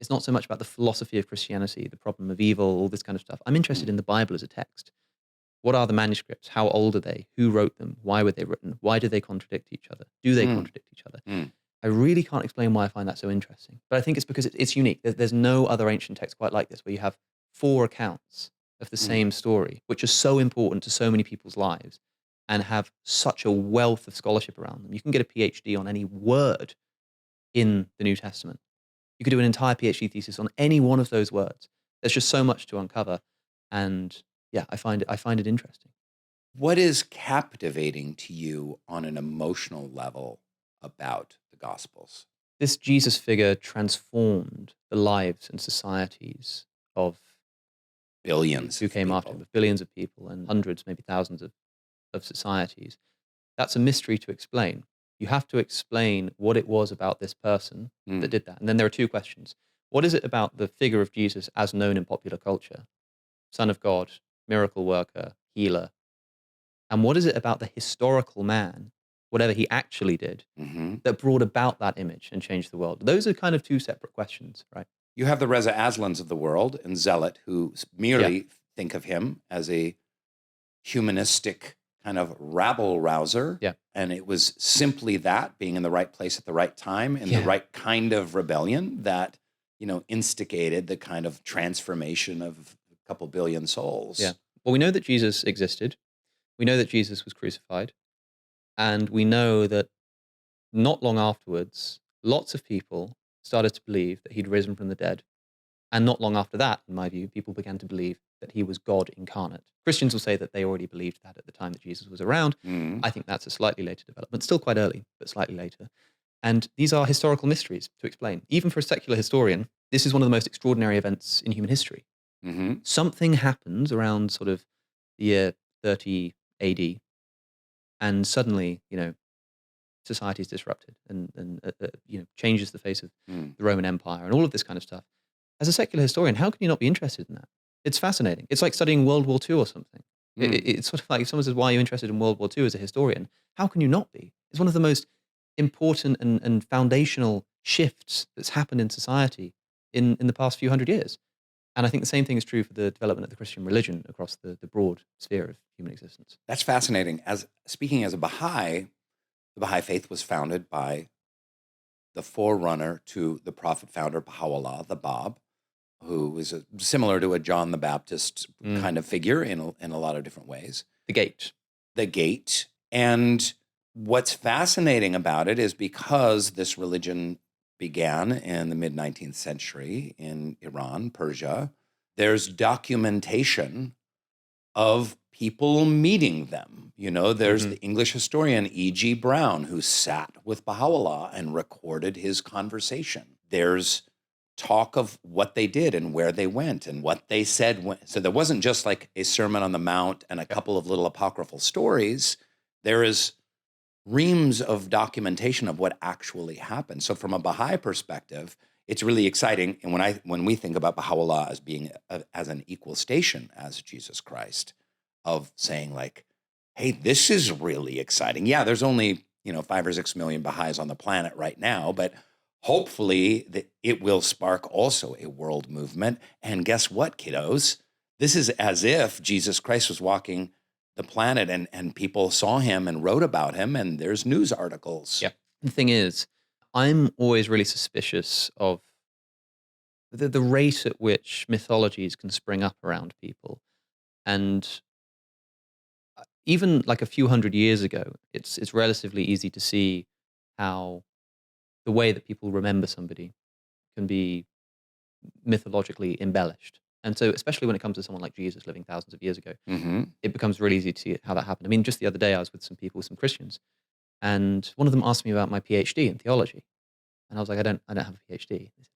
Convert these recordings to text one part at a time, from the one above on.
It's not so much about the philosophy of Christianity, the problem of evil, all this kind of stuff. I'm interested Mm. in the Bible as a text. What are the manuscripts? How old are they? Who wrote them? Why were they written? Why do they contradict each other? Do they Mm. contradict each other? Mm. I really can't explain why I find that so interesting. But I think it's because it's unique. There's no other ancient text quite like this, where you have 4 accounts of the Mm. same story, which are so important to so many people's lives and have such a wealth of scholarship around them. You can get a PhD on any word in the New Testament. You could do an entire PhD thesis on any one of those words. There's just so much to uncover. And yeah, I find it interesting. What is captivating to you on an emotional level about the Gospels? This Jesus figure transformed the lives and societies of Billions who of came after him, people. of billions of people and hundreds, maybe thousands of societies. That's a mystery to explain. You have to explain what it was about this person that Mm. did that. And then there are 2 questions. What is it about the figure of Jesus as known in popular culture? Son of God, miracle worker, healer. And what is it about the historical man, whatever he actually did, Mhm. that brought about that image and changed the world? Those are kind of 2 separate questions, right? You have the Reza Aslans of the world and Zealot who Yeah. merely think of him as a humanistic kind of rabble rouser. Yeah. And it was simply that, being in the right place at the right time, in the Yeah. right kind of rebellion that, instigated the kind of transformation of a couple billion Yeah. souls. Well, we know that Jesus existed. We know that Jesus was crucified. And we know that not long afterwards, lots of people started to believe that he'd risen from the dead. And not long after that, in my view, people began to believe that he was God incarnate. Christians will say that they already believed that at the time that Jesus was around. Mm. I think that's a slightly later development, still quite early, but slightly later. And these are historical mysteries to explain. Even for a secular historian, this is one of the most extraordinary events in human history. Hmm. Something happens around sort of the year 30 AD, and suddenly, society is disrupted and changes the face of Mm. the Roman Empire and all of this kind of stuff. As a secular historian, how can you not be interested in that? It's fascinating. It's like studying World War II or something. Mm. It's sort of like if someone says, "Why are you interested in World War II as a historian?" How can you not be? It's one of the most important and foundational shifts that's happened in society in the past few hundred years. And I think the same thing is true for the development of the Christian religion across the broad sphere of human existence. That's fascinating. As speaking as a Baha'i, the Baha'i faith was founded by the forerunner to the prophet founder Baha'u'llah, the Bab, who is similar to a John the Baptist Mm. kind of figure in a lot of different ways. The gate. The gate. And what's fascinating about it is because this religion began in the mid 19th century in Iran, Persia, there's documentation of people meeting them. There's Hmm. the English historian E.G. Brown, who sat with Baha'u'llah and recorded his conversation. There's talk of what they did and where they went and what they said. So there wasn't just like a Sermon on the Mount and a couple of little apocryphal stories. There is reams of documentation of what actually happened. So from a Baha'i perspective, it's really exciting. And when we think about Baha'u'llah as being as an equal station as Jesus Christ, of saying like, hey, this is really exciting. Yeah, there's only 5 or 6 million Baha'is on the planet right now, but hopefully it will spark also a world movement. And guess what, kiddos? This is as if Jesus Christ was walking the planet and people saw him and wrote about him, and there's news articles. Yeah. The thing is, I'm always really suspicious of the rate at which mythologies can spring up around people. And even like a few hundred years ago, it's relatively easy to see how the way that people remember somebody can be mythologically embellished. And so, especially when it comes to someone like Jesus living thousands of years ago, Mm-hmm. it becomes really easy to see how that happened. I mean, just the other day, I was with some people, some Christians, and one of them asked me about my PhD in theology, and I was like, I don't have a PhD. They said,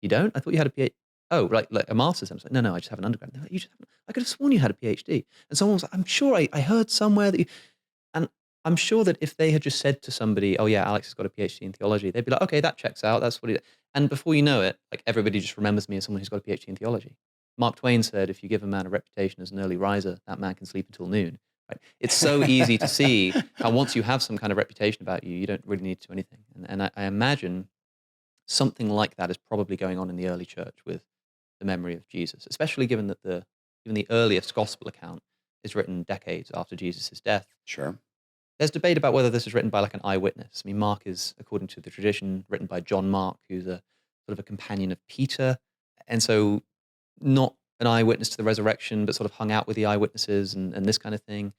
you don't? I thought you had a PhD. Oh, like a master's. I was like, no, I just have an undergrad. They're like, you just have, I could have sworn you had a PhD. And someone was like, I'm sure I heard somewhere that you, and I'm sure that if they had just said to somebody, oh yeah, Alex has got a PhD in theology, they'd be like, okay, that checks out. That's what he did. And before you know it, like everybody just remembers me as someone who's got a PhD in theology. Mark Twain said, if you give a man a reputation as an early riser, that man can sleep until noon. Right? It's so easy to see how once you have some kind of reputation about you, you don't really need to do anything. And I imagine something like that is probably going on in the early church with the memory of Jesus, especially given that even the earliest gospel account is written decades after Jesus' death. Sure. There's debate about whether this is written by like an eyewitness. I mean, Mark is, according to the tradition, written by John Mark, who's a sort of a companion of Peter, and so not an eyewitness to the resurrection, but sort of hung out with the eyewitnesses and this kind of thing.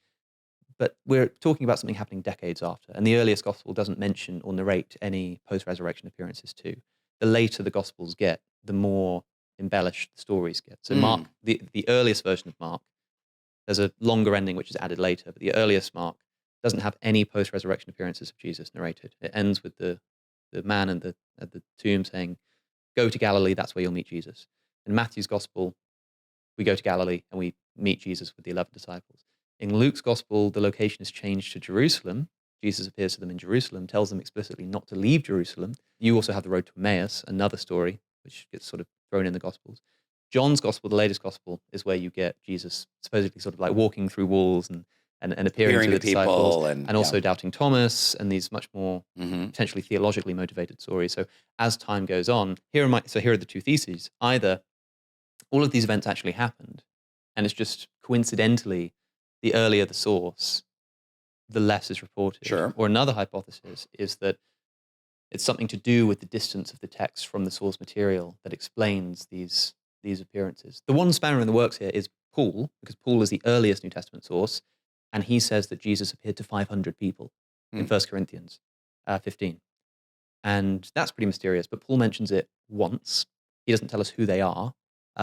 But we're talking about something happening decades after, and the earliest gospel doesn't mention or narrate any post-resurrection appearances too. The later the gospels get, the more embellished the stories get. So Mark, the earliest version of Mark, there's a longer ending which is added later, but the earliest Mark doesn't have any post-resurrection appearances of Jesus narrated. It ends with the man at the tomb saying, "Go to Galilee, that's where you'll meet Jesus." In Matthew's gospel, we go to Galilee and we meet Jesus with the 11 disciples. In Luke's gospel, the location is changed to Jerusalem. Jesus appears to them in Jerusalem, tells them explicitly not to leave Jerusalem. You also have the road to Emmaus, another story, which gets sort of thrown in the gospels. John's gospel, the latest gospel, is where you get Jesus supposedly sort of like walking through walls and appearing to the disciples, and also doubting Thomas, and these much more potentially theologically motivated stories. So as time goes on, here are the two theses. Either all of these events actually happened, and it's just coincidentally, the earlier the source, the less is reported. Sure. Or another hypothesis is that it's something to do with the distance of the text from the source material that explains these appearances. The one spanner in the works here is Paul, because Paul is the earliest New Testament source, and he says that Jesus appeared to 500 people in 1 Corinthians 15. And that's pretty mysterious, but Paul mentions it once. He doesn't tell us who they are.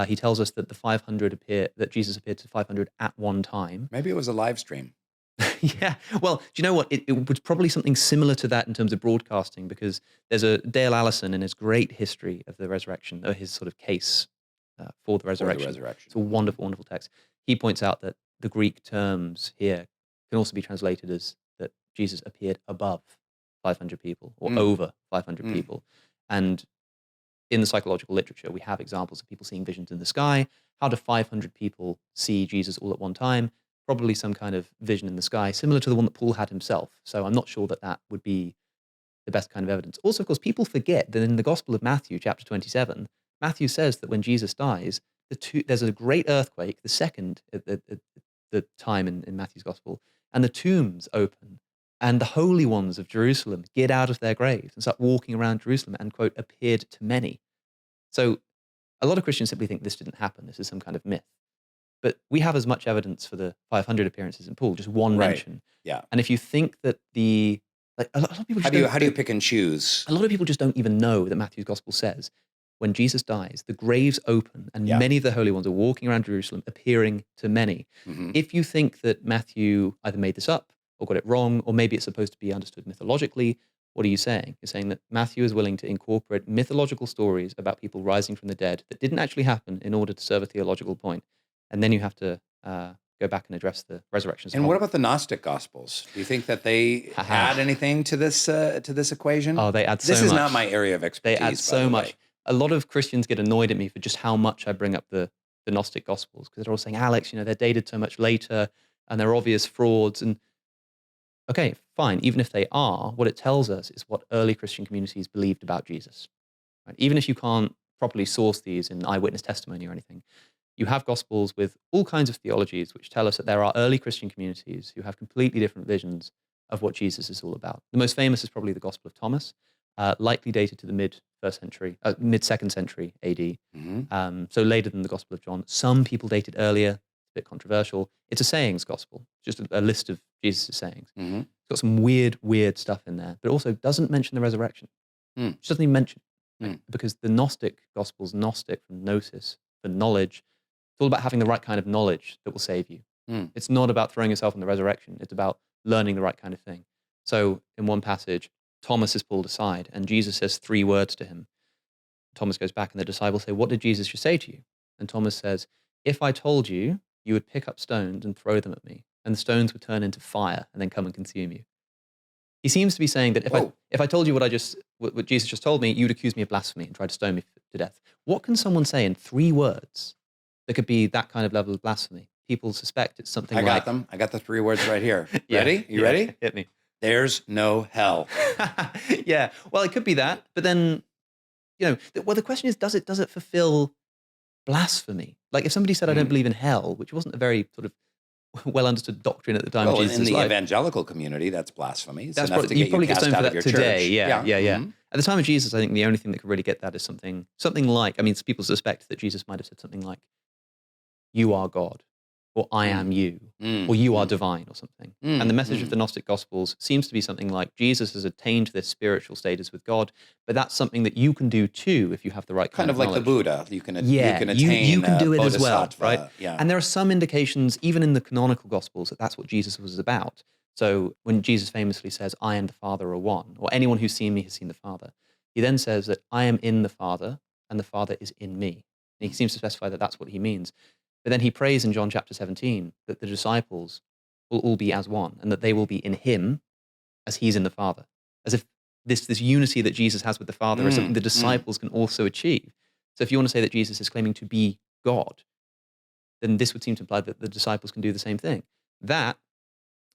He tells us that that Jesus appeared to 500 at one time. Maybe it was a live stream. Yeah. Well, do you know what? It was probably something similar to that in terms of broadcasting, because there's a Dale Allison in his great history of the resurrection, or his sort of case for the resurrection. It's a wonderful, wonderful text. He points out that the Greek terms here can also be translated as that Jesus appeared above 500 people or over 500 people. And in the psychological literature, we have examples of people seeing visions in the sky. How do 500 people see Jesus all at one time? Probably some kind of vision in the sky, similar to the one that Paul had himself. So I'm not sure that would be the best kind of evidence. Also, of course, people forget that in the Gospel of Matthew, chapter 27, Matthew says that when Jesus dies, there's a great earthquake, the second at the time in Matthew's Gospel, and the tombs open, and the holy ones of Jerusalem get out of their graves and start walking around Jerusalem and, quote, appeared to many. So a lot of Christians simply think this didn't happen. This is some kind of myth. But we have as much evidence for the 500 appearances in Paul, just one mention. Yeah. And if you think that a lot of people how do you pick and choose? A lot of people just don't even know that Matthew's Gospel says when Jesus dies, the graves open and many of the holy ones are walking around Jerusalem, appearing to many. If you think that Matthew either made this up or got it wrong, or maybe it's supposed to be understood mythologically, what are you saying? You're saying that Matthew is willing to incorporate mythological stories about people rising from the dead that didn't actually happen in order to serve a theological point. And then you have to go back and address the resurrection. And what about the Gnostic Gospels? Do you think that they add anything to this equation? Oh, they add so much. This is not my area of expertise. They add so much. A lot of Christians get annoyed at me for just how much I bring up the Gnostic Gospels, because they're all saying, Alex, they're dated so much later and they're obvious frauds. And okay, fine. Even if they are, what it tells us is what early Christian communities believed about Jesus. Right? Even if you can't properly source these in eyewitness testimony or anything, you have Gospels with all kinds of theologies which tell us that there are early Christian communities who have completely different visions of what Jesus is all about. The most famous is probably the Gospel of Thomas, likely dated to the mid-second century AD, so later than the Gospel of John. Some people date it earlier, it's a bit controversial. It's a sayings gospel, just a list of Jesus' sayings. It's got some weird stuff in there, but also doesn't mention the resurrection. It doesn't even mention it, because the Gnostic Gospels, Gnostic from gnosis, for knowledge, it's all about having the right kind of knowledge that will save you. It's not about throwing yourself on the resurrection. It's about learning the right kind of thing. So in one passage, Thomas is pulled aside and Jesus says 3 words to him. Thomas goes back and the disciples say, what did Jesus just say to you? And Thomas says, if I told you, you would pick up stones and throw them at me, and the stones would turn into fire and then come and consume you. He seems to be saying that if I told you what Jesus just told me, you'd accuse me of blasphemy and try to stone me to death. What can someone say in 3 words that could be that kind of level of blasphemy? People suspect it's something like... I got them. I got the 3 words right here. Ready? You ready? Hit me. There's no hell. Yeah. Well, it could be that, but then well, the question is, does it fulfill blasphemy? Like if somebody said, I don't Mm. believe in hell, which wasn't a very sort of well understood doctrine at the time of Well, in Jesus' the life. evangelical community, that's blasphemy. It's That's enough to probably, you get you probably get cast stoned for out of that your today. church. Yeah, Yeah. yeah, yeah. Mhm. At the time of Jesus, I think the only thing that could really get that is something like, I mean, people suspect that Jesus might have said something like, "You are God," or "I Mm. am you," or Mm. "You are Mm. divine," or something. And the Mm. message of Mm. the Gnostic Gospels seems to be something like Jesus has attained this spiritual status with God, but that's something that you can do too if you have the right kind Kind of of like the knowledge. Buddha. You Yeah, can you attain can do it as well, right? bodhisattva. Yeah. And there are some indications, even in the canonical Gospels, that that's what Jesus was about. So when Jesus famously says, "I and the Father are one," or "Anyone who's seen me has seen the Father," he then says that I am in the Father and the Father is in me. And he Mm. seems to specify that that's what he means. But then he prays in John chapter 17 that the disciples will all be as one and that they will be in him as he's in the Father. As if this unity that Jesus has with the Father is something Mm. the Mm. disciples can also achieve. So if you want to say that Jesus is claiming to be God, then this would seem to imply that the disciples can do the same thing. That,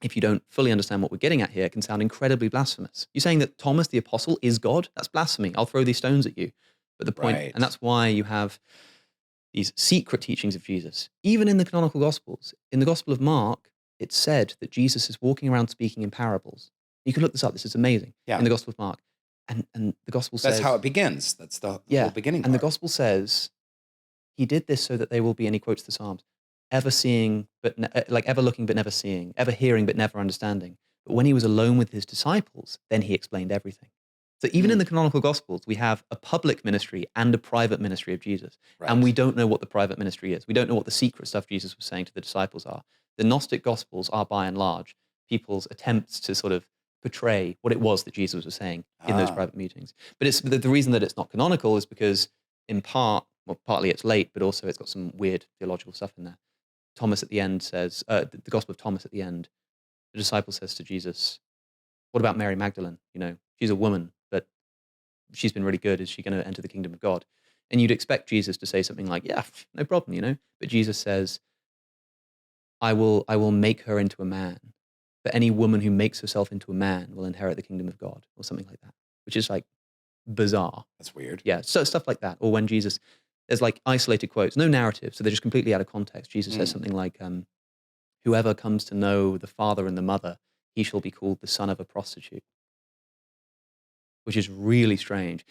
if you don't fully understand what we're getting at here, can sound incredibly blasphemous. You're saying that Thomas the apostle is God? That's blasphemy. I'll throw these stones at you. But the point, and Right. that's why you have these secret teachings of Jesus, even in the canonical Gospels. In the Gospel of Mark, it's said that Jesus is walking around speaking in parables. You can look this up. This is amazing. In Yeah. the Gospel of Mark. And the Gospel That's how says, it begins. That's the whole yeah, beginning and the part. Gospel says, he did this so that they will be, and he quotes the Psalms, ever seeing, but like ever looking, but never seeing, ever hearing, but never understanding. But when he was alone with his disciples, then he explained everything. So even in Mm. the canonical Gospels, we have a public ministry and a private ministry of Jesus. And we Right. don't know what the private ministry is. We don't know what the secret stuff Jesus was saying to the disciples are. The Gnostic Gospels are, by and large, people's attempts to sort of portray what it was that Jesus was saying in those Ah. private meetings. But it's the reason that it's not canonical is because, in part, well, partly it's late, but also it's got some weird theological stuff in there. Thomas at the end says, the Gospel of Thomas at the end, the disciple says to Jesus, "What about Mary Magdalene? You know, she's a woman, but she's been really good. Is she going to enter the kingdom of God?" And you'd expect Jesus to say something like, "Yeah, no problem," you know. But Jesus says, I will make her into a man. But any woman who makes herself into a man will inherit the kingdom of God," or something like that, which is like bizarre. That's weird. Yeah, so stuff like that. Or when Jesus, there's like isolated quotes, no narrative, so they're just completely out of context. Jesus says Mm. something like, "Whoever comes to know the father and the mother, he shall be called the son of a prostitute," which is really strange.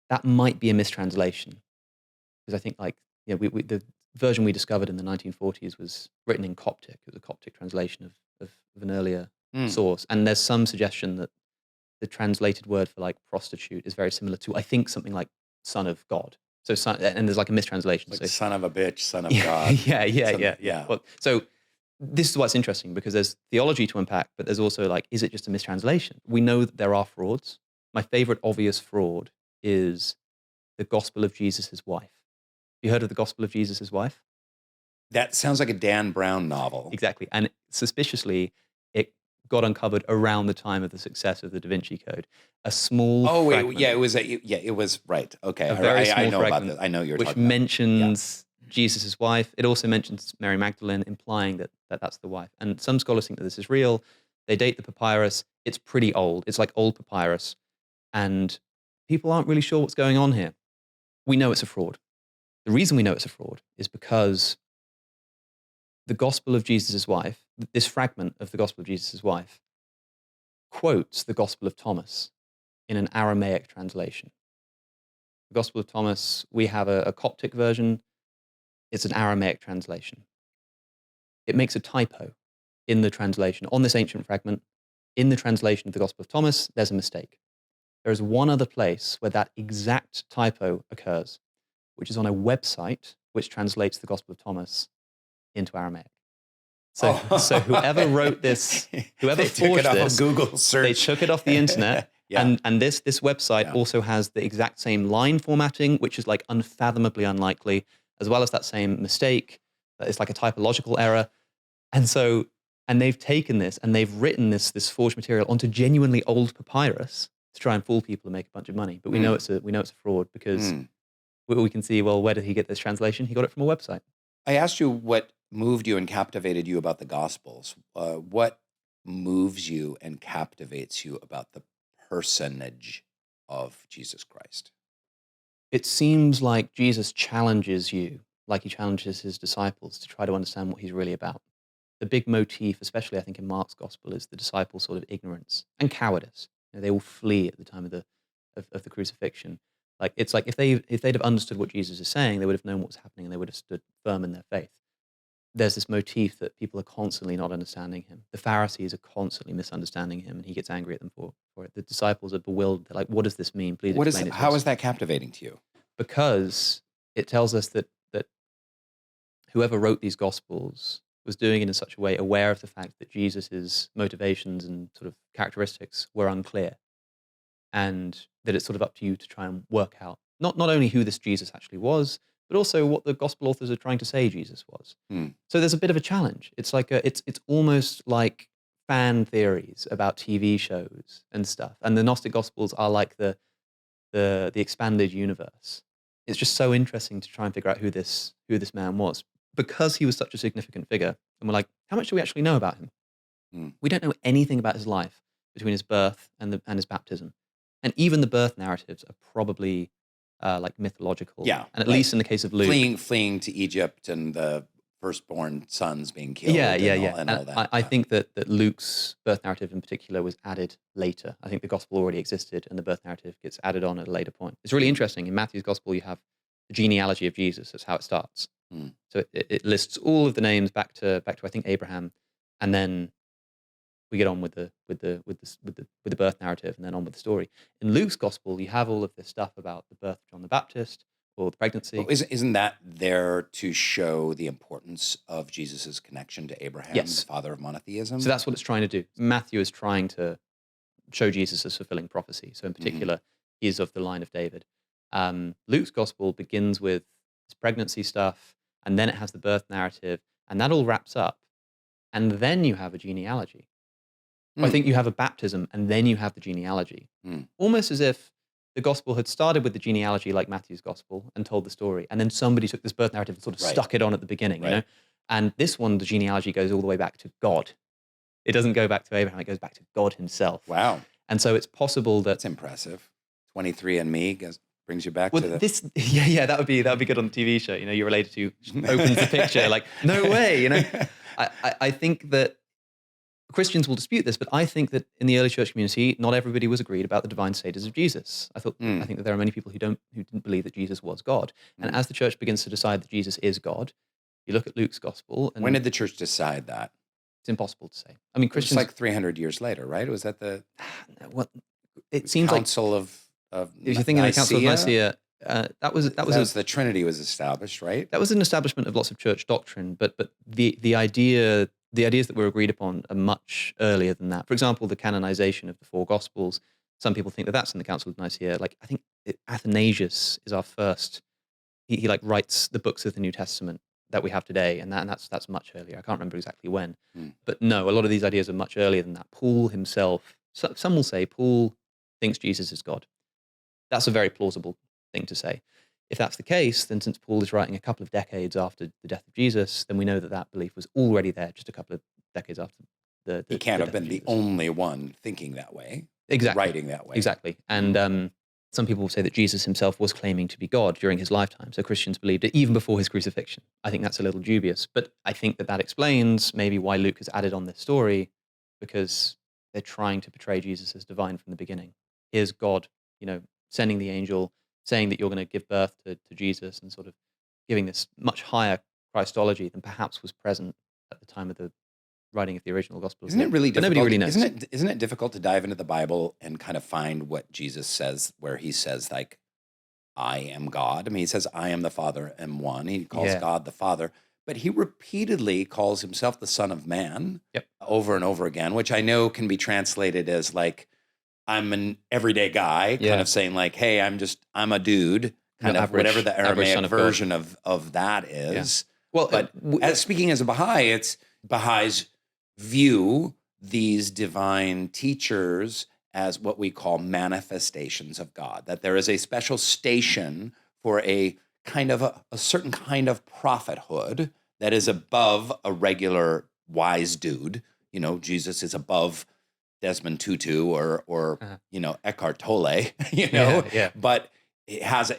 That might be a mistranslation because I think like the version we discovered in the 1940s was written in Coptic. It was a Coptic translation of an earlier Mm. source, and there's some suggestion that the translated word for like prostitute is very similar to, I think, something like son of God. So son, and there's like a mistranslation. Like So son of a bitch, son of yeah, God. yeah. Yeah. Well, so this is what's interesting because there's theology to unpack, but there's also like, is it just a mistranslation? We know that there are frauds. My favorite obvious fraud is the gospel of Jesus' wife. You heard of the gospel of Jesus' wife? That sounds like a Dan Brown novel. Exactly. And suspiciously, it got uncovered around the time of the success of the Da Vinci Code. A small Oh wait, fragment, yeah, it was right. Okay, a very I small know about fragment, this. I know you're which talking about. Yeah. mentions Jesus' wife. It also mentions Mary Magdalene, implying that that's the wife. And some scholars think that this is real. They date the papyrus. It's pretty old. It's like old papyrus. And people aren't really sure what's going on here. We know it's a fraud. The reason we know it's a fraud is because the gospel of Jesus' wife, this fragment of the gospel of Jesus' wife, quotes the gospel of Thomas in an Aramaic translation. The gospel of Thomas, we have a Coptic version. It's an Aramaic translation. It makes a typo in the translation on this ancient fragment. In the translation of the gospel of Thomas, there's a mistake. There is one other place where that exact typo occurs, which is on a website which translates the gospel of Thomas into Aramaic. So, Oh, so whoever wrote this, whoever they took it forged off this, of Google search. they took it off the internet. Yeah. And this website Yeah. also has the exact same line formatting, which is like unfathomably unlikely, as well as that same mistake. It's like a typological error. And so, and they've taken this and they've written this forged material onto genuinely old papyrus to try and fool people and make a bunch of money. But we know it's a fraud because Mm. we can see, well, where did he get this translation? He got it from a website. I asked you what moved you and captivated you about the Gospels. What moves you and captivates you about the personage of Jesus Christ? It seems like Jesus challenges you, like he challenges his disciples, to try to understand what he's really about. The big motif, especially I think in Mark's gospel, is the disciples' sort of ignorance and cowardice. They will flee at the time of the crucifixion. Like it's like if they'd have understood what Jesus is saying, they would have known what was happening and they would have stood firm in their faith. There's this motif that people are constantly not understanding him. The Pharisees are constantly misunderstanding him, and he gets angry at them for it. The disciples are bewildered. They're like, "What does this mean? Please explain it to How us." is that captivating to you? Because it tells us that whoever wrote these gospels was doing it in such a way aware of the fact that Jesus's motivations and sort of characteristics were unclear, and that it's sort of up to you to try and work out not only who this Jesus actually was, but also what the gospel authors are trying to say Jesus was. Hmm. So there's a bit of a challenge. It's like it's almost like fan theories about TV shows and stuff. And the Gnostic Gospels are like the expanded universe. It's just so interesting to try and figure out who this man was, because he was such a significant figure. And we're like, how much do we actually know about him? Hmm. We don't know anything about his life between his birth and his baptism. And even the birth narratives are probably like mythological. Yeah, And at like least in the case of Luke. fleeing to Egypt and the firstborn sons being killed. Yeah. And all And that. I think that Luke's birth narrative in particular was added later. I think the gospel already existed and the birth narrative gets added on at a later point. It's really interesting. In Matthew's gospel, you have the genealogy of Jesus. That's how it starts. Hmm. So it lists all of the names back to I think Abraham, and then we get on with the birth narrative, and then on with the story. In Luke's gospel, you have all of this stuff about the birth of John the Baptist or the pregnancy. Well, isn't that there to show the importance of Jesus' connection to Abraham, Yes. the father of monotheism? So that's what it's trying to do. Matthew is trying to show Jesus as fulfilling prophecy. So in particular, he is of the line of David. Luke's gospel begins with this pregnancy stuff, and then it has the birth narrative, and that all wraps up. And then you have a genealogy. I think you have a baptism, and then you have the genealogy. Almost as if the gospel had started with the genealogy like Matthew's gospel and told the story, and then somebody took this birth narrative and sort of stuck it on at the beginning, you know? And this one, the genealogy goes all the way back to God. It doesn't go back to Abraham, it goes back to God himself. Wow. And so it's possible that... That's impressive. 23andMe brings you back well, to the... this, yeah, that would be good on the TV show. You know, you're related to, opens the picture, like, no way, you know? I think that Christians will dispute this, but I think that in the early church community, not everybody was agreed about the divine status of Jesus. I think that there are many people who didn't believe that Jesus was God. And as the church begins to decide that Jesus is God, you look at Luke's gospel. And when did the church decide that? It's impossible to say. I mean, Christians... It's like 300 years later, right? Was that the... What it seems Council like... of if you're thinking of the Council of Nicaea, that was the Trinity was established, right? That was an establishment of lots of church doctrine, but the ideas that were agreed upon are much earlier than that. For example, the canonization of the four Gospels. Some people think that that's in the Council of Nicaea. Like, I think Athanasius is our first. He like writes the books of the New Testament that we have today, and that's much earlier. I can't remember exactly when, but no, a lot of these ideas are much earlier than that. Paul himself. Some will say Paul thinks Jesus is God. That's a very plausible thing to say. If that's the case, then since Paul is writing a couple of decades after the death of Jesus, then we know that belief was already there just a couple of decades after the He can't the have death been of the Jesus. only one thinking that way, Exactly. writing that way. Exactly. And some people will say that Jesus himself was claiming to be God during his lifetime. So Christians believed it even before his crucifixion. I think that's a little dubious, but I think that explains maybe why Luke has added on this story, because they're trying to portray Jesus as divine from the beginning. Here's God, sending the angel, saying that you're going to give birth to Jesus, and sort of giving this much higher Christology than perhaps was present at the time of the writing of the original gospel. Isn't it really But difficult? nobody really knows. Isn't it difficult to dive into the Bible and kind of find what Jesus says, where he says, like, I am God? I mean, he says, I am the Father am one. He calls God the Father, but he repeatedly calls himself the Son of Man over and over again, which I know can be translated as like, I'm an everyday guy, kind of saying like, hey, I'm a dude, kind of average, whatever the Aramaic of version of that is. Well, but speaking as a Baha'i, it's Baha'is view these divine teachers as what we call manifestations of God, that there is a special station for a kind of a certain kind of prophethood that is above a regular wise dude. Jesus is above Desmond Tutu or Eckhart Tolle, but it has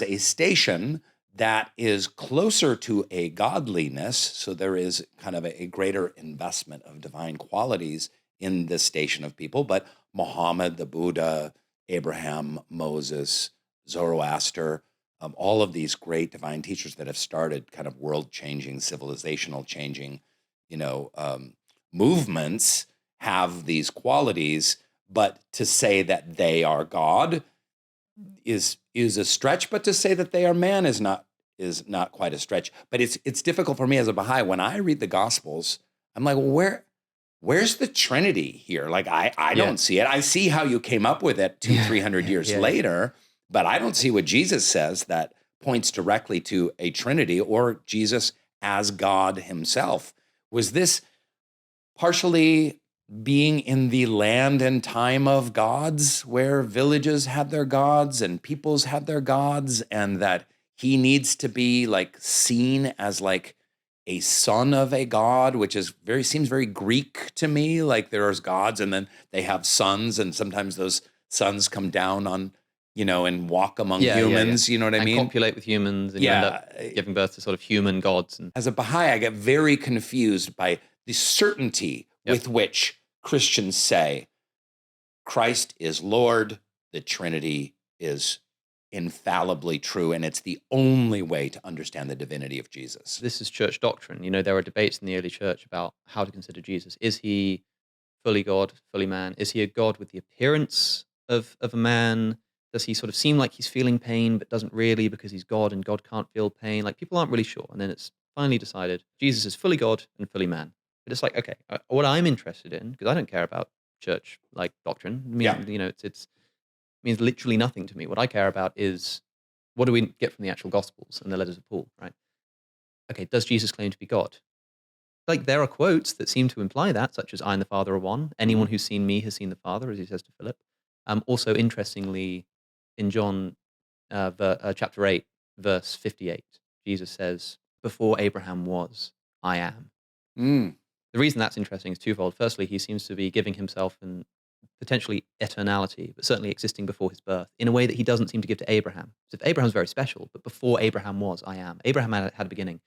a station that is closer to a godliness. So there is kind of a greater investment of divine qualities in this station of people. But Muhammad, the Buddha, Abraham, Moses, Zoroaster, all of these great divine teachers that have started kind of world-changing, civilizational changing, movements have these qualities. But to say that they are God is a stretch, but to say that they are man is not quite a stretch. But it's difficult for me as a Baha'i. When I read the Gospels, I'm like, well, where's the Trinity here? Like I Yeah. don't see it. I see how you came up with it 200-300 years Yeah. later, but I don't see what Jesus says that points directly to a Trinity or Jesus as God himself. Was this partially being in the land and time of gods, where villages had their gods and peoples had their gods, and that he needs to be like seen as like a son of a god, which seems very Greek to me. Like there's gods and then they have sons, and sometimes those sons come down on, and walk among humans. You know what I And mean? copulate with humans, and you end up giving birth to sort of human gods. And As a Baha'i, I get very confused by the certainty with which Christians say Christ is Lord, the Trinity is infallibly true, and it's the only way to understand the divinity of Jesus. this is church doctrine. There are debates in the early church about how to consider Jesus. Is he fully God, fully man? Is he a God with the appearance of a man? Does he sort of seem like he's feeling pain, but doesn't really because he's God and God can't feel pain? Like people aren't really sure. And then it's finally decided Jesus is fully God and fully man. But it's like, okay, what I'm interested in, because I don't care about church like doctrine. I mean, it means literally nothing to me. What I care about is what do we get from the actual Gospels and the letters of Paul, right? Okay, does Jesus claim to be God? Like there are quotes that seem to imply that, such as "I and the Father are one." Anyone who's seen me has seen the Father, as he says to Philip. Also, interestingly, in John chapter 8, verse 58, Jesus says, "Before Abraham was, I am." Mm. The reason that's interesting is twofold. Firstly, he seems to be giving himself and potentially eternality, but certainly existing before his birth, in a way that he doesn't seem to give to Abraham. So if Abraham's very special, but before Abraham was, I am. Abraham had a beginning.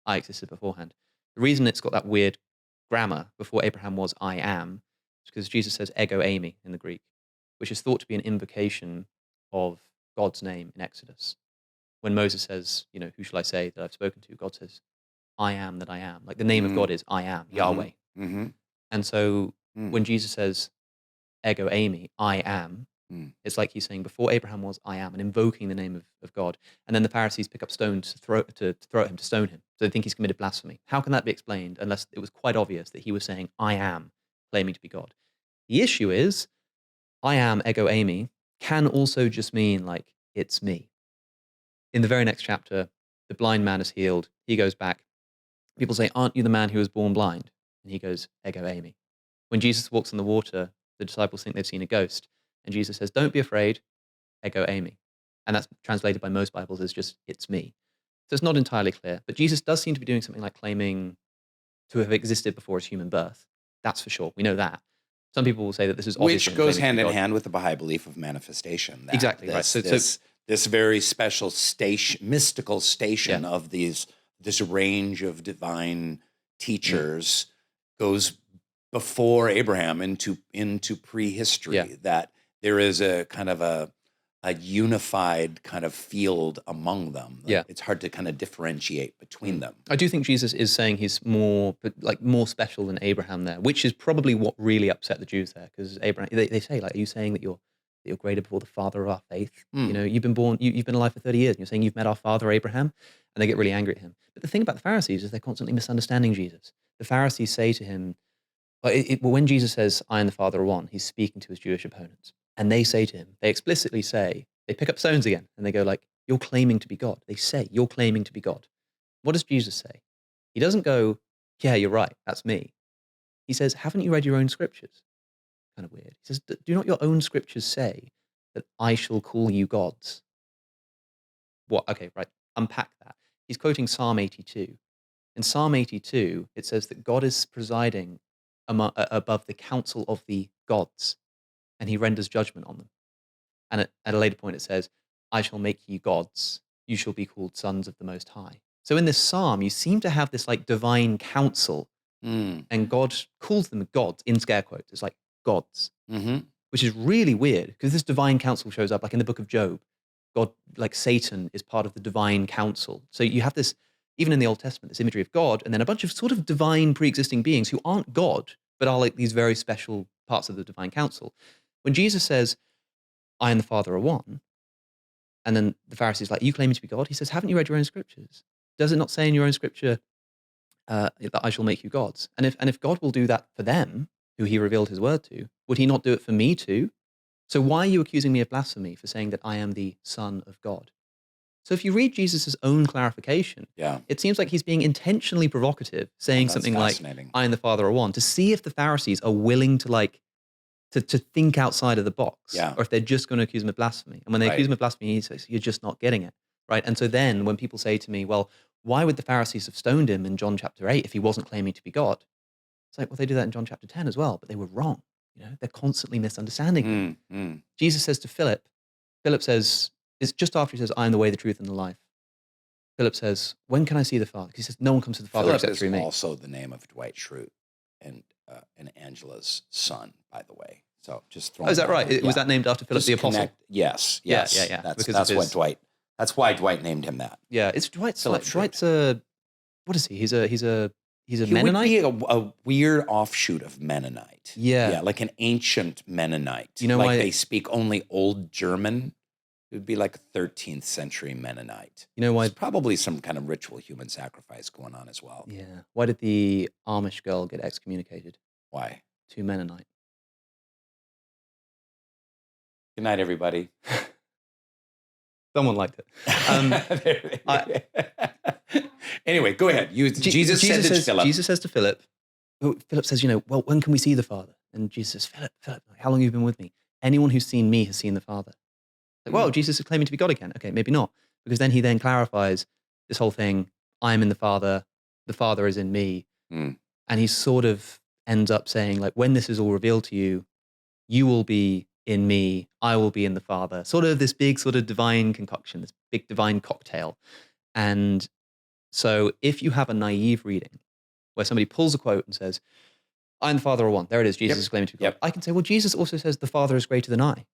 I existed beforehand. The reason it's got that weird grammar, before Abraham was, I am, is because Jesus says ego eimi in the Greek, which is thought to be an invocation of God's name in Exodus. When Moses says, who shall I say that I've spoken to? God says, I am that I am. Like the name of God is I am, Yahweh. Mm-hmm. And so when Jesus says ego eimi, I am, it's like he's saying before Abraham was, I am, and invoking the name of God. And then the Pharisees pick up stones to throw at him, to stone him. So they think he's committed blasphemy. How can that be explained unless it was quite obvious that he was saying I am, claiming to be God? The issue is I am ego eimi can also just mean like it's me. In the very next chapter, the blind man is healed. He goes back. People say, aren't you the man who was born blind? And he goes, ego eimi. When Jesus walks on the water, the disciples think they've seen a ghost. And Jesus says, don't be afraid, ego eimi. And that's translated by most Bibles as just, it's me. So it's not entirely clear. But Jesus does seem to be doing something like claiming to have existed before his human birth. That's for sure. We know that. Some people will say that this is obviously Which goes hand in hand with the Baha'i belief of manifestation. That exactly, right. So this very special station, mystical station of this range of divine teachers goes before Abraham into prehistory. That there is a kind of a unified kind of field among them. It's hard to kind of differentiate between them. I do think Jesus is saying he's more special than Abraham there, which is probably what really upset the Jews there, because Abraham, they say, like, are you saying that you're greater before the father of our faith? You've been born, you've been alive for 30 years, and you're saying you've met our father Abraham? And they get really angry at him. But the thing about the Pharisees is they're constantly misunderstanding Jesus. The Pharisees say to him, when Jesus says, I and the Father are one, he's speaking to his Jewish opponents. And they say to him, they explicitly say, they pick up stones again, and they go like, you're claiming to be God. They say, you're claiming to be God. What does Jesus say? He doesn't go, yeah, you're right, that's me. He says, haven't you read your own scriptures? Kind of weird. He says, do not your own scriptures say that I shall call you gods? What? Okay, right, unpack that. He's quoting Psalm 82. In Psalm 82, it says that God is presiding above the council of the gods, and he renders judgment on them. And at a later point, it says, I shall make ye gods, you shall be called sons of the Most High. So in this psalm, you seem to have this like divine council, and God calls them gods in scare quotes. It's like gods, which is really weird because this divine council shows up like in the book of Job. God, like Satan, is part of the divine council. So you have this, even in the Old Testament, this imagery of God, and then a bunch of sort of divine pre-existing beings who aren't God, but are like these very special parts of the divine council. When Jesus says, I and the Father are one, and then the Pharisees like, you claiming to be God? He says, haven't you read your own scriptures? Does it not say in your own scripture that I shall make you gods? And if God will do that for them, who he revealed his word to, would he not do it for me too? So why are you accusing me of blasphemy for saying that I am the Son of God? So if you read Jesus' own clarification, it seems like he's being intentionally provocative, saying something like, I and the Father are one, to see if the Pharisees are willing to like, to think outside of the box, or if they're just going to accuse him of blasphemy. And when they accuse him of blasphemy, he says, you're just not getting it, right? And so then when people say to me, well, why would the Pharisees have stoned him in John chapter 8 if he wasn't claiming to be God? It's like, well, they do that in John chapter 10 as well, but they were wrong. You know, they're constantly misunderstanding him. Jesus says to Philip says, it's just after he says, I am the way, the truth, and the life. Philip says, when can I see the Father? He says, no one comes to the Father except through me. Philip is also the name of Dwight Schrute and Angela's son, by the way. So just throwing. Oh, is that right? Was that named after Philip the Apostle? Yes. Yeah. That's what Dwight. That's why Dwight named him that. Yeah, it's Dwight's. Dwight's a. What is he? He's a Mennonite. He would be a weird offshoot of Mennonite. Yeah, like an ancient Mennonite. You know like why they speak only Old German? It would be like a 13th century Mennonite. You know why? There's probably some kind of ritual human sacrifice going on as well. Yeah. Why did the Amish girl get excommunicated? Why? Too Mennonite. Good night, everybody. Someone liked it. Anyway, go ahead. Jesus says to Philip, Philip says, well, when can we see the Father? And Jesus says, Philip, how long have you been with me? Anyone who's seen me has seen the Father. Like, well, Jesus is claiming to be God again. Okay, maybe not. Because then he then clarifies this whole thing, I am in the Father is in me. And he sort of ends up saying, like, when this is all revealed to you, you will be in me, I will be in the Father. Sort of this big sort of divine concoction, this big divine cocktail. And so if you have a naive reading where somebody pulls a quote and says, I and the Father are one, there it is, Jesus is claiming to be God. I can say, well, Jesus also says the Father is greater than I.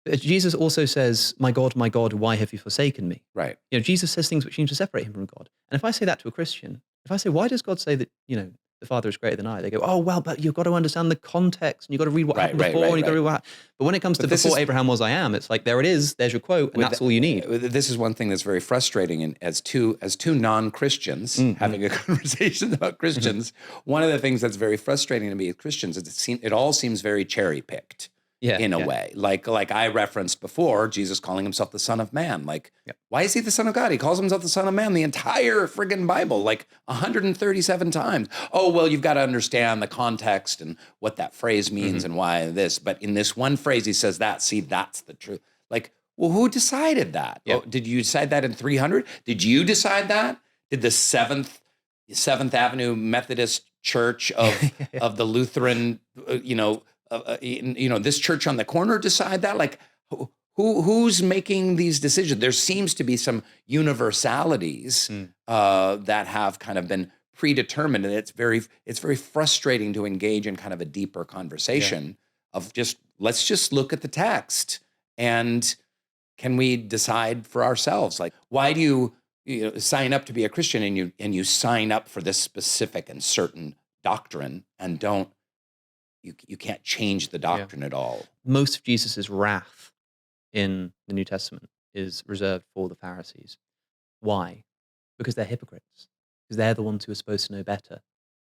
Jesus also says, my God, why have you forsaken me? Right. Jesus says things which seem to separate him from God. And if I say that to a Christian, if I say, why does God say that, the Father is greater than I? They go, oh, well, but you've got to understand the context and you've got to read what happened before and you've got to read what happened. But when it comes to before Abraham was I am, it's like, there it is, there's your quote, and that's all you need. This is one thing that's very frustrating. And as two non-Christians having a conversation about Christians, one of the things that's very frustrating to me as Christians is it all seems very cherry-picked. In a way, like I referenced before, Jesus calling himself the Son of Man. Like, why is he the Son of God? He calls himself the Son of Man the entire friggin' Bible, like 137 times. Oh, well, you've got to understand the context and what that phrase means and why this. But in this one phrase, he says that. See, that's the truth. Like, well, who decided that? Oh, did you decide that in 300? Did you decide that? Did the Seventh Avenue Methodist Church of the Lutheran, this church on the corner decide that? Like, who's making these decisions? There seems to be some universalities that have kind of been predetermined, and it's very frustrating to engage in kind of a deeper conversation of let's just look at the text and can we decide for ourselves? Like, why do you sign up to be a Christian and you sign up for this specific and certain doctrine and don't? You can't change the doctrine at all. Most of Jesus' wrath in the New Testament is reserved for the Pharisees. Why? Because they're hypocrites. Because they're the ones who are supposed to know better.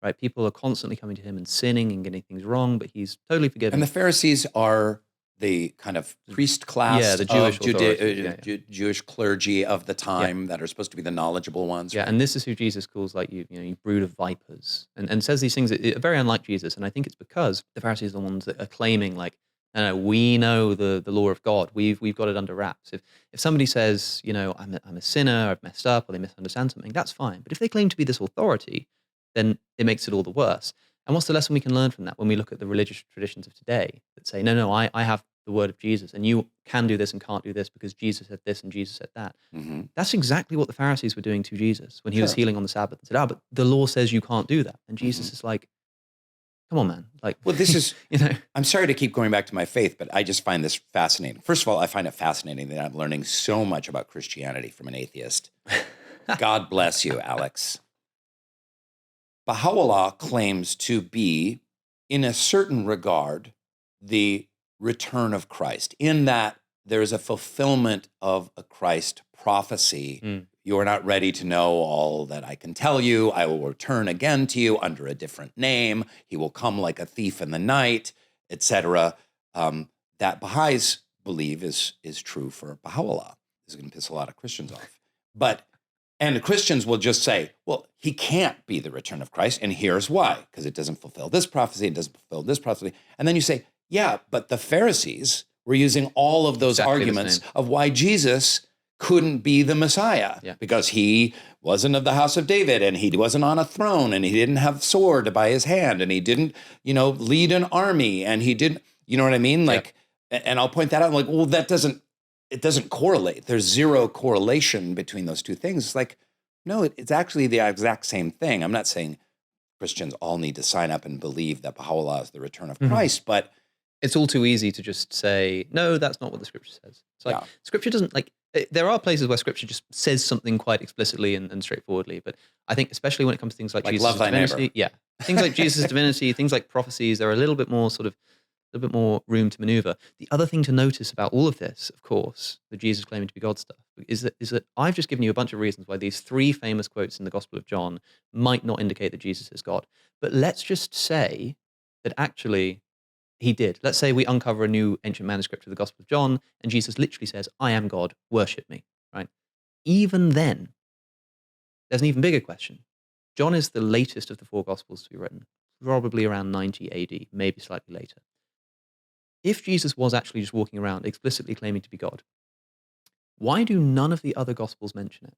Right? People are constantly coming to him and sinning and getting things wrong, but he's totally forgiven. And the Pharisees are the kind of priest class the Jewish of Jewish clergy of the time that are supposed to be the knowledgeable ones. Yeah, and this is who Jesus calls like you brood of vipers, and says these things that are very unlike Jesus. And I think it's because the Pharisees are the ones that are claiming like, no, we know the law of God. We've got it under wraps. If somebody says, I'm a sinner, I've messed up, or they misunderstand something, that's fine. But if they claim to be this authority, then it makes it all the worse. And what's the lesson we can learn from that when we look at the religious traditions of today that say, no, I have the word of Jesus, and you can do this and can't do this because Jesus said this and Jesus said that. Mhm. That's exactly what the Pharisees were doing to Jesus when he was Sure. healing on the Sabbath. And said, but the law says you can't do that. And Jesus Mhm. is like, come on, man. Like, Well, this is, you know, I'm sorry to keep going back to my faith, but I just find this fascinating. First of all, I find it fascinating that I'm learning so much about Christianity from an atheist. God bless you, Alex. Baha'u'llah claims to be, in a certain regard, the return of Christ, in that there is a fulfillment of a Christ prophecy. Mm. You are not ready to know all that I can tell you. I will return again to you under a different name. He will come like a thief in the night, etc. That Baha'is believe is true for Baha'u'llah. This is going to piss a lot of Christians off. And the Christians will just say, well, he can't be the return of Christ, and here's why, because it doesn't fulfill this prophecy, it doesn't fulfill this prophecy. And then you say, yeah, but the Pharisees were using all of those Exactly the arguments same. of why Jesus couldn't be the Messiah, Yeah. because he wasn't of the house of David, and he wasn't on a throne, and he didn't have sword by his hand, and he didn't, lead an army, and he didn't, you know what I mean? Like, and I'll point that out, like, well, it doesn't correlate. There's zero correlation between those two things. It's like, no, it's actually the exact same thing. I'm not saying Christians all need to sign up and believe that Baha'u'llah is the return of Christ, but it's all too easy to just say, no, that's not what the scripture says. It's like, scripture doesn't, like, there are places where scripture just says something quite explicitly and straightforwardly, but I think especially when it comes to things like Jesus' love thy divinity, neighbor. things like Jesus' divinity, things like prophecies, they're a little bit more room to maneuver. The other thing to notice about all of this, of course, the Jesus claiming to be God stuff, is that I've just given you a bunch of reasons why these 3 famous quotes in the Gospel of John might not indicate that Jesus is God. But let's just say that actually he did. Let's say we uncover a new ancient manuscript of the Gospel of John, and Jesus literally says, I am God, worship me, right? Even then, there's an even bigger question. John is the latest of the 4 Gospels to be written, probably around 90 AD, maybe slightly later. If Jesus was actually just walking around explicitly claiming to be God, why do none of the other Gospels mention it?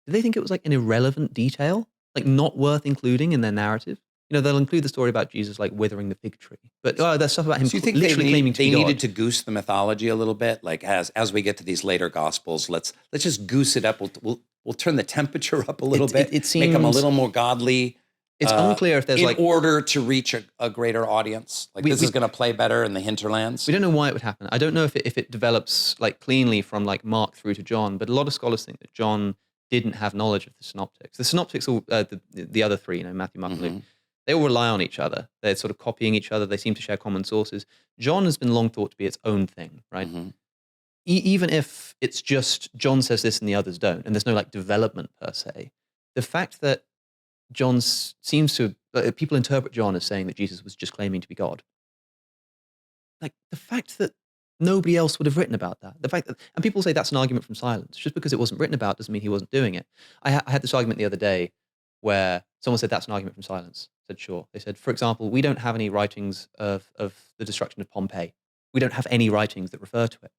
Do they think it was like an irrelevant detail, like not worth including in their narrative? They'll include the story about Jesus like withering the fig tree, but there's stuff about him So you think literally claiming to they be God. needed to goose the mythology a little bit? Like as we get to these later Gospels, let's just goose it up. We'll turn the temperature up a little bit. It make them a seems- little more godly. It's unclear if there's in like order to reach a greater audience. Like this is going to play better in the hinterlands. We don't know why it would happen. I don't know if it develops like cleanly from like Mark through to John, but a lot of scholars think that John didn't have knowledge of the synoptics. The synoptics, all the other 3, Matthew, Mark, and Luke, they all rely on each other. They're sort of copying each other. They seem to share common sources. John has been long thought to be its own thing, right? Even if it's just John says this and the others don't, and there's no like development per se, the fact that John seems to, people interpret John as saying that Jesus was just claiming to be God. Like the fact that nobody else would have written about that, the fact that, and people say that's an argument from silence. Just because it wasn't written about doesn't mean he wasn't doing it. I had this argument the other day where someone said that's an argument from silence. I said, sure. They said, for example, we don't have any writings of the destruction of Pompeii. We don't have any writings that refer to it.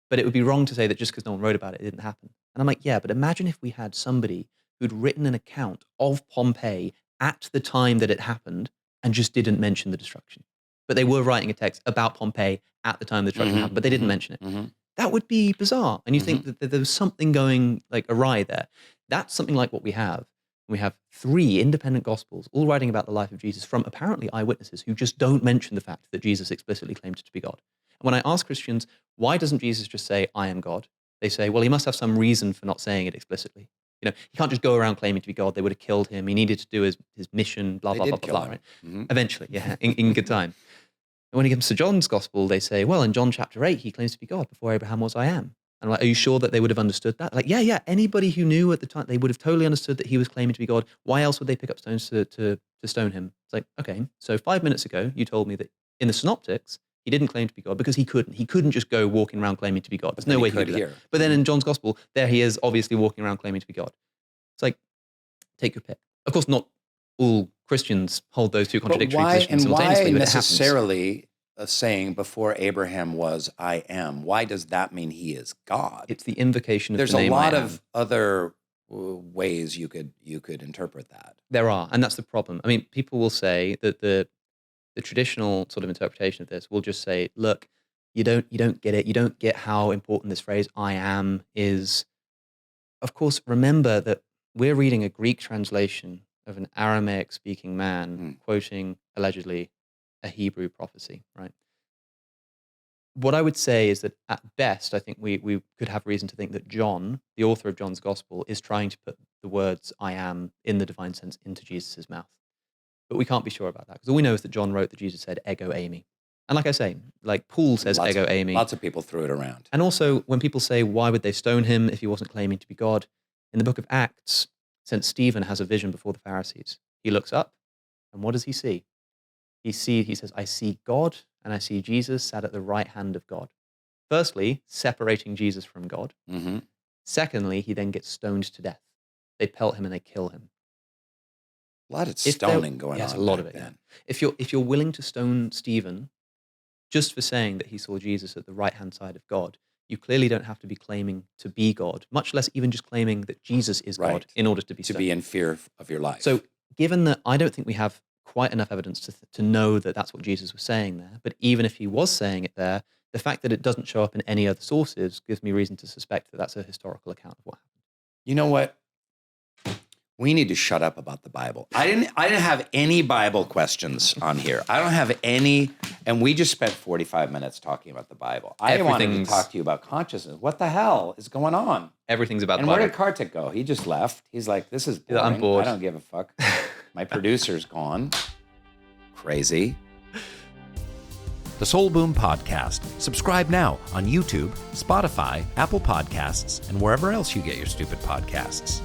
But it would be wrong to say that just because no one wrote about it, it didn't happen. And I'm like, yeah, but imagine if we had somebody who'd written an account of Pompeii at the time that it happened and just didn't mention the destruction. But they were writing a text about Pompeii at the time the destruction happened, but they didn't mention it. That would be bizarre. And you think that there was something going like awry there. That's something like what we have. We have 3 independent gospels all writing about the life of Jesus from apparently eyewitnesses who just don't mention the fact that Jesus explicitly claimed to be God. And when I ask Christians, why doesn't Jesus just say, I am God? They say, well, he must have some reason for not saying it explicitly. He can't just go around claiming to be God. They would have killed him. He needed to do his mission, blah, blah, blah, blah, right? Eventually, yeah, in good time. And when it comes to John's gospel, they say, well, in John chapter 8, he claims to be God. Before Abraham was, I am. And I'm like, are you sure that they would have understood that? Like, yeah. Anybody who knew at the time, they would have totally understood that he was claiming to be God. Why else would they pick up stones to stone him? It's like, okay, so 5 minutes ago, you told me that in the synoptics, he didn't claim to be God because he couldn't. He couldn't just go walking around claiming to be God. There's no way he could do that. But then in John's gospel, there he is obviously walking around claiming to be God. It's like, take your pick. Of course, not all Christians hold those two contradictory positions simultaneously. Why necessarily saying before Abraham was, I am? Why does that mean he is God? It's the invocation of There's the name I am. There's a lot of other ways you could interpret that. There are, and that's the problem. I mean, people will say that the traditional sort of interpretation of this will just say, look, you don't get it. You don't get how important this phrase "I am" is. Of course, remember that we're reading a Greek translation of an Aramaic-speaking man quoting allegedly a Hebrew prophecy, right? What I would say is that at best, I think we could have reason to think that John, the author of John's Gospel, is trying to put the words "I am" in the divine sense into Jesus' mouth. But we can't be sure about that, because all we know is that John wrote that Jesus said "ego eimi." And like I say, like Paul says "ego eimi." Lots of people threw it around. And also, when people say, why would they stone him if he wasn't claiming to be God? In the book of Acts, St. Stephen has a vision before the Pharisees. He looks up, and what does he see? He says, I see God, and I see Jesus sat at the right hand of God. Firstly, separating Jesus from God. Mm-hmm. Secondly, he then gets stoned to death. They pelt him and they kill him. A lot of stoning going on. Yes, a lot of it. Then. Yeah. If you're willing to stone Stephen just for saying that he saw Jesus at the right-hand side of God, you clearly don't have to be claiming to be God, much less even just claiming that Jesus is God in order to be stoned. To be in fear of your life. So given that I don't think we have quite enough evidence to know that that's what Jesus was saying there, but even if he was saying it there, the fact that it doesn't show up in any other sources gives me reason to suspect that that's a historical account of what happened. You know what? We need to shut up about the Bible. I didn't have any Bible questions on here. I don't have any, and we just spent 45 minutes talking about the Bible. I wanted to talk to you about consciousness. What the hell is going on? Everything's about the Bible. And where did Kartik go? He just left. He's like, this is boring. I'm bored. I don't give a fuck. My producer's gone. Crazy. The Soul Boom Podcast. Subscribe now on YouTube, Spotify, Apple Podcasts, and wherever else you get your stupid podcasts.